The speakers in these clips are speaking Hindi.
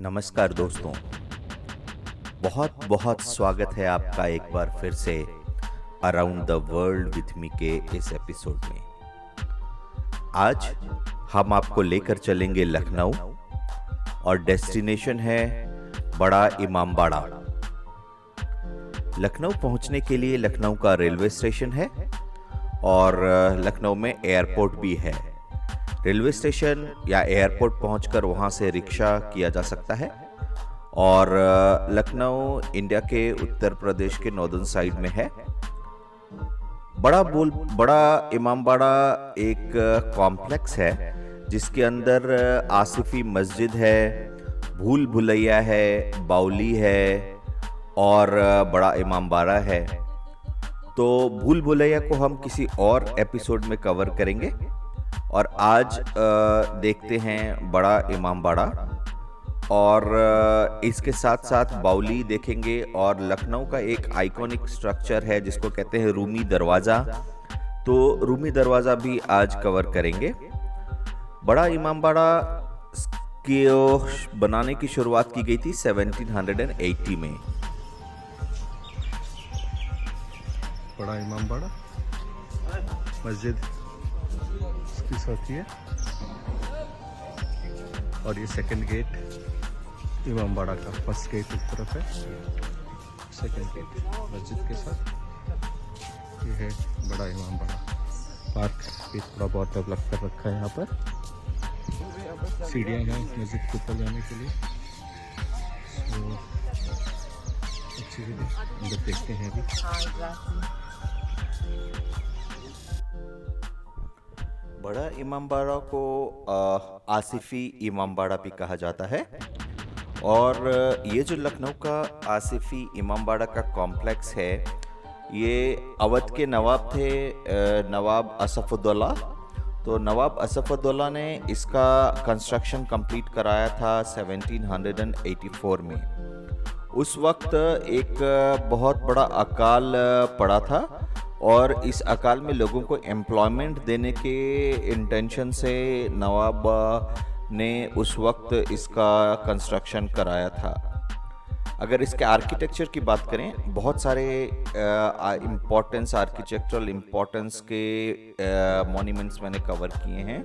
नमस्कार दोस्तों, बहुत बहुत स्वागत है आपका एक बार फिर से around the world with me के इस एपिसोड में। आज हम आपको लेकर चलेंगे लखनऊ और डेस्टिनेशन है बड़ा इमामबाड़ा। लखनऊ पहुंचने के लिए लखनऊ का रेलवे स्टेशन है और लखनऊ में एयरपोर्ट भी है। रेलवे स्टेशन या एयरपोर्ट पहुंचकर वहां से रिक्शा किया जा सकता है और लखनऊ इंडिया के उत्तर प्रदेश के नॉर्दर्न साइड में है। बड़ा इमामबाड़ा एक कॉम्प्लेक्स है जिसके अंदर आसिफी मस्जिद है, भूल भुलैया है, बाउली है और बड़ा इमामबाड़ा है। तो भूल भुलैया को हम किसी और एपिसोड में कवर करेंगे और आज देखते हैं बड़ा इमामबाड़ा और इसके साथ साथ बाउली देखेंगे और लखनऊ का एक आइकॉनिक स्ट्रक्चर है जिसको कहते हैं रूमी दरवाज़ा। तो रूमी दरवाज़ा भी आज कवर करेंगे। बड़ा इमामबाड़ा की बनाने की शुरुआत की गई थी 1780 में। बड़ा इमामबाड़ा मस्जिद इसकी साथ ही है और ये सेकंड गेट इमामबाड़ा का। फर्स्ट गेट इस तरफ है, सेकंड गेट मस्जिद के साथ ये है बड़ा इमामबाड़ा। पार्क भी थोड़ा बहुत डेवलप कर रखा है। यहाँ पर सीढ़ियाँ हैं मस्जिद के ऊपर जाने के लिए। अच्छी अंदर देखते हैं अभी। बड़ा इमामबाड़ा को आसिफी इमामबाड़ा भी कहा जाता है और ये जो लखनऊ का आसिफी इमामबाड़ा का कॉम्प्लेक्स है ये अवध के नवाब थे, नवाब असफउद्दौला। तो नवाब असफउद्दौला ने इसका कंस्ट्रक्शन कंप्लीट कराया था 1784 में। उस वक्त एक बहुत बड़ा अकाल पड़ा था और इस अकाल में लोगों को एम्प्लॉयमेंट देने के इंटेंशन से नवाब ने उस वक्त इसका कंस्ट्रक्शन कराया था। अगर इसके आर्किटेक्चर की बात करें, बहुत सारे इम्पोर्टेंस आर्किटेक्चरल इम्पोर्टेंस के मॉन्यूमेंट्स मैंने कवर किए हैं।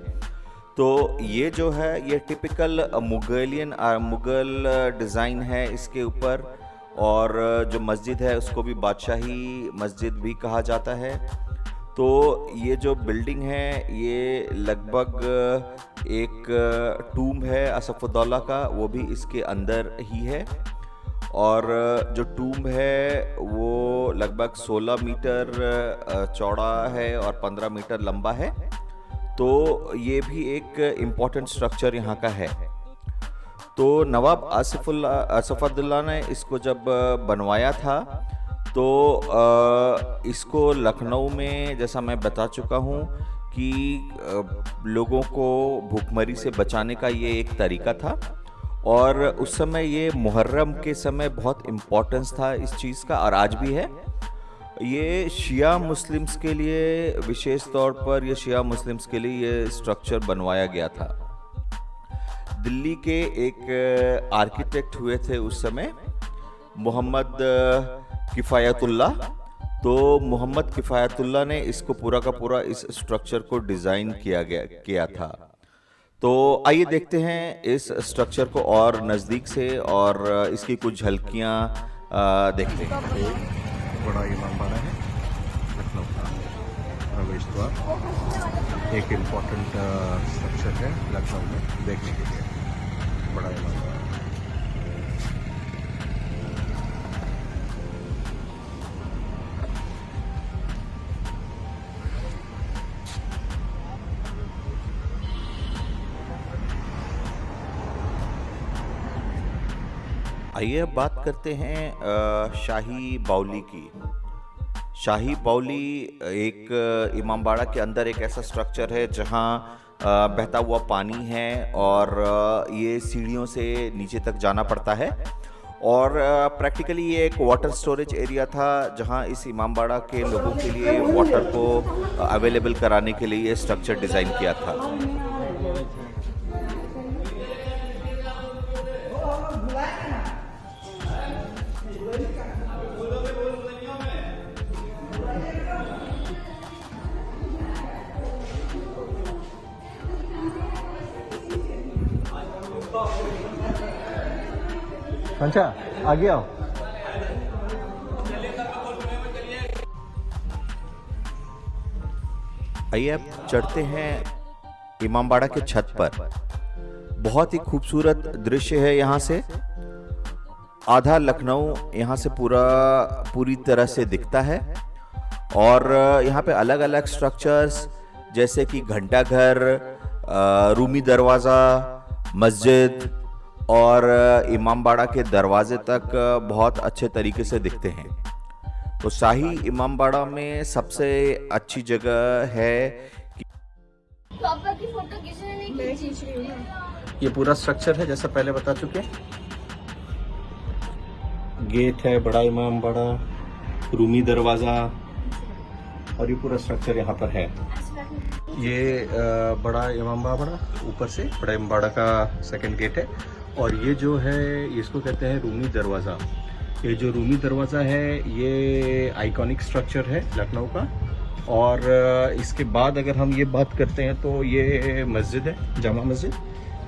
तो ये जो है ये टिपिकल मुगल डिज़ाइन है इसके ऊपर। और जो मस्जिद है उसको भी बादशाही मस्जिद भी कहा जाता है। तो ये जो बिल्डिंग है ये लगभग एक टूम्ब है असफउद्दौला का, वो भी इसके अंदर ही है। और जो टूम्ब है वो लगभग 16 मीटर चौड़ा है और 15 मीटर लंबा है। तो ये भी एक इम्पॉर्टेंट स्ट्रक्चर यहाँ का है। तो नवाब असफउद्दौला ने इसको जब बनवाया था तो इसको लखनऊ में, जैसा मैं बता चुका हूँ कि लोगों को भूखमरी से बचाने का ये एक तरीका था। और उस समय ये मुहर्रम के समय बहुत इम्पोर्टेंस था इस चीज़ का और आज भी है। ये शिया मुस्लिम्स के लिए, विशेष तौर पर ये शिया मुस्लिम्स के लिए ये स्ट्रक्चर बनवाया गया था। दिल्ली के एक आर्किटेक्ट हुए थे उस समय, मोहम्मद किफ़ायतुल्लाह। तो मोहम्मद किफ़ायतुल्लाह ने इसको पूरा का पूरा इस स्ट्रक्चर को डिज़ाइन किया था। तो आइए देखते हैं इस स्ट्रक्चर को और नज़दीक से और इसकी कुछ झलकियाँ देखते हैं। बड़ा इमामबाड़ा है लखनऊ का प्रवेश द्वार। एक इम्पोर्टेंट स्ट्रक्चर है लखनऊ में देखने के लिए, बड़ा इमामबाड़ा। आइए अब बात करते हैं शाही बाउली की। शाही बाउली एक इमामबाड़ा के अंदर एक ऐसा स्ट्रक्चर है जहां बहता हुआ पानी है और ये सीढ़ियों से नीचे तक जाना पड़ता है। और प्रैक्टिकली ये एक वाटर स्टोरेज एरिया था जहां इस इमामबाड़ा के लोगों के लिए वाटर को अवेलेबल कराने के लिए ये स्ट्रक्चर डिज़ाइन किया था। अच्छा आगे आओ। आइए अब चढ़ते हैं इमामबाड़ा के छत पर। बहुत ही खूबसूरत दृश्य है यहाँ से। आधा लखनऊ यहाँ से पूरी तरह से दिखता है। और यहाँ पे अलग अलग स्ट्रक्चर्स जैसे कि घंटाघर, रूमी दरवाज़ा, मस्जिद और इमामबाड़ा के दरवाजे तक बहुत अच्छे तरीके से दिखते हैं। तो शाही इमामबाड़ा में सबसे अच्छी जगह है कि पापा की फोटो किसी ने नहीं खींच रही हूँ। ये पूरा स्ट्रक्चर है जैसा पहले बता चुके। गेट है बड़ा इमामबाड़ा, रूमी दरवाज़ा और ये पूरा स्ट्रक्चर यहाँ पर है। ये बड़ा इमामबाड़ा ऊपर से बड़ा इमामबाड़ा का सेकंड गेट है। और ये जो है इसको कहते हैं रूमी दरवाज़ा। ये जो रूमी दरवाज़ा है ये आइकॉनिक स्ट्रक्चर है लखनऊ का। और इसके बाद अगर हम ये बात करते हैं तो ये मस्जिद है, जामा मस्जिद।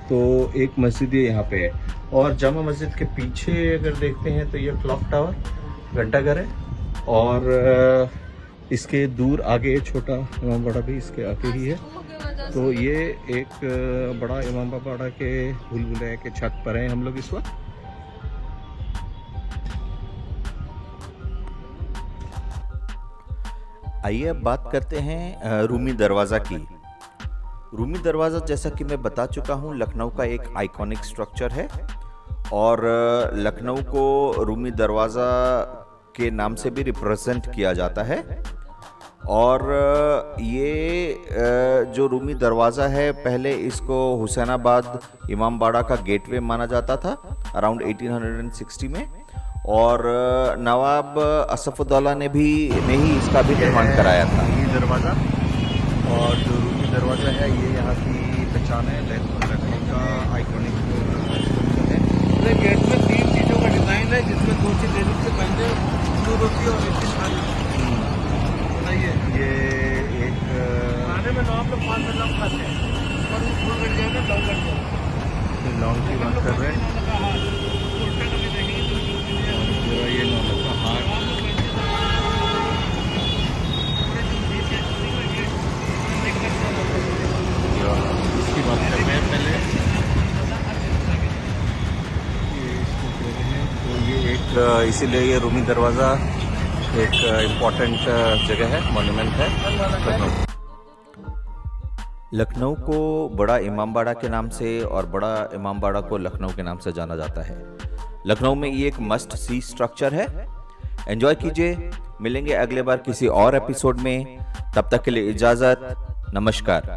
तो एक मस्जिद ये यहाँ पे है। और जामा मस्जिद के पीछे अगर देखते हैं तो ये क्लॉक टावर, घंटाघर है। और इसके दूर आगे छोटा इमामबाड़ा भी इसके आगे ही है। तो ये एक बड़ा इमामबाड़ा के भूल भुलैया के छत पर है हम लोग इस वक्त। आइए अब बात करते हैं रूमी दरवाज़ा की। रूमी दरवाज़ा जैसा कि मैं बता चुका हूँ लखनऊ का एक आइकॉनिक स्ट्रक्चर है। और लखनऊ को रूमी दरवाज़ा के नाम से भी रिप्रेजेंट किया जाता है। और ये जो रूमी दरवाज़ा है पहले इसको हुसैनाबाद इमामबाड़ा का गेटवे माना जाता था अराउंड 1860 में। और नवाब असफउद्दौला ने ही इसका भी निर्माण कराया था। ये दरवाज़ा और जो रूमी दरवाज़ा है ये यहाँ की पहचान है, लखनऊ का आइकॉनिक है। गेट में 3 चीज़ों का डिज़ाइन है जिसमें 2 चीज़ लेने से पहले दूर होती है और एक चीज़ बताइए। ये एक खाने में नॉर्मल लोग 5 लोग खाते हैं और वो फुल कट जाए ना लॉन्ग कट जाए। लॉन्ग की बात कर रहे हैं। ये नॉर्मल का हार इसकी बात कर रहे हैं पहले। ये इसको कह रहे हैं। तो ये एक इसीलिए ये रूमी दरवाज़ा एक इम्पॉर्टेंट जगह है, मॉन्यूमेंट है लखनऊ। लखनऊ को बड़ा इमामबाड़ा के नाम से और बड़ा इमामबाड़ा को लखनऊ के नाम से जाना जाता है। लखनऊ में ये एक मस्ट सी स्ट्रक्चर है। एंजॉय कीजिए। मिलेंगे अगले बार किसी और एपिसोड में। तब तक के लिए इजाज़त। नमस्कार।